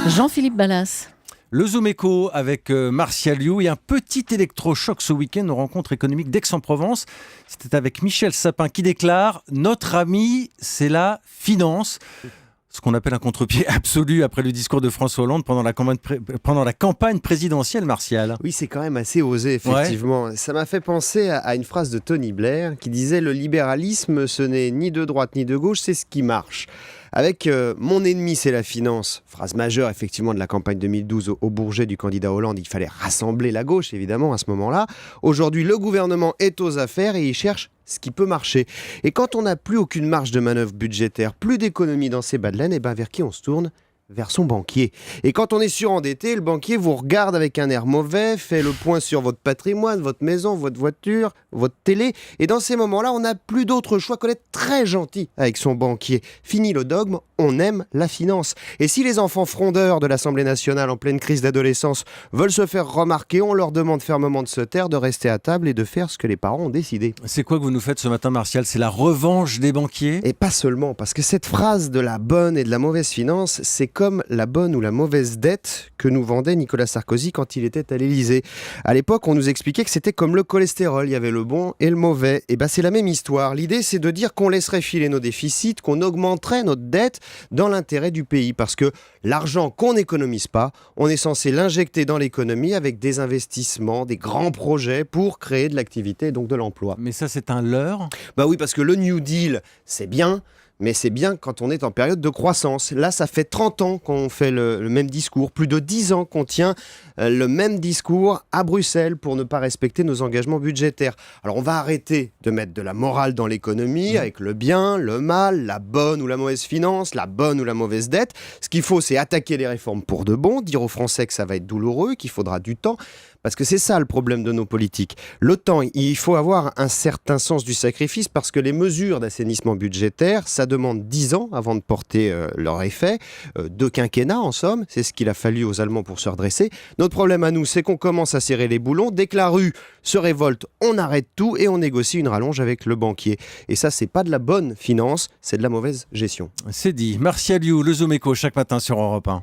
Jean-Philippe Ballas. Le Zoom Éco avec Martial You et un petit électrochoc ce week-end aux rencontres économiques d'Aix-en-Provence. C'était avec Michel Sapin qui déclare « Notre ami, c'est la finance ». Ce qu'on appelle un contre-pied absolu après le discours de François Hollande pendant la campagne présidentielle, Martial. Oui, c'est quand même assez osé, effectivement. Ouais. Ça m'a fait penser à une phrase de Tony Blair qui disait « Le libéralisme, ce n'est ni de droite ni de gauche, c'est ce qui marche ». Avec mon ennemi, c'est la finance, phrase majeure effectivement de la campagne 2012 au Bourget du candidat Hollande, il fallait rassembler la gauche évidemment à ce moment-là. Aujourd'hui, le gouvernement est aux affaires et il cherche ce qui peut marcher. Et quand on n'a plus aucune marge de manœuvre budgétaire, plus d'économie dans ses bas de laine, et vers qui on se tourne ? Vers son banquier. Et quand on est surendetté, le banquier vous regarde avec un air mauvais, fait le point sur votre patrimoine, votre maison, votre voiture, votre télé. Et dans ces moments-là, on n'a plus d'autre choix que d'être très gentil avec son banquier. Fini le dogme, on aime la finance. Et si les enfants frondeurs de l'Assemblée nationale en pleine crise d'adolescence veulent se faire remarquer, on leur demande fermement de se taire, de rester à table et de faire ce que les parents ont décidé. C'est quoi que vous nous faites ce matin, Martial ? C'est la revanche des banquiers ? Et pas seulement, parce que cette phrase de la bonne et de la mauvaise finance, c'est comme la bonne ou la mauvaise dette que nous vendait Nicolas Sarkozy quand il était à l'Élysée. À l'époque, on nous expliquait que c'était comme le cholestérol, il y avait le bon et le mauvais. Et c'est la même histoire. L'idée, c'est de dire qu'on laisserait filer nos déficits, qu'on augmenterait notre dette dans l'intérêt du pays. Parce que l'argent qu'on n'économise pas, on est censé l'injecter dans l'économie avec des investissements, des grands projets pour créer de l'activité et donc de l'emploi. Mais ça, c'est un leurre ? Oui, parce que le New Deal, c'est bien. Mais c'est bien quand on est en période de croissance. Là, ça fait 30 ans qu'on fait le même discours, plus de 10 ans qu'on tient le même discours à Bruxelles pour ne pas respecter nos engagements budgétaires. Alors, on va arrêter de mettre de la morale dans l'économie avec le bien, le mal, la bonne ou la mauvaise finance, la bonne ou la mauvaise dette. Ce qu'il faut, c'est attaquer les réformes pour de bon, dire aux Français que ça va être douloureux, qu'il faudra du temps. Parce que c'est ça le problème de nos politiques. Le temps, il faut avoir un certain sens du sacrifice parce que les mesures d'assainissement budgétaire, ça demande 10 ans avant de porter leur effet. 2 quinquennats en somme, c'est ce qu'il a fallu aux Allemands pour se redresser. Notre problème à nous, c'est qu'on commence à serrer les boulons. Dès que la rue se révolte, on arrête tout et on négocie une rallonge avec le banquier. Et ça, c'est pas de la bonne finance, c'est de la mauvaise gestion. C'est dit. Martial You, le Zoom Éco, chaque matin sur Europe 1.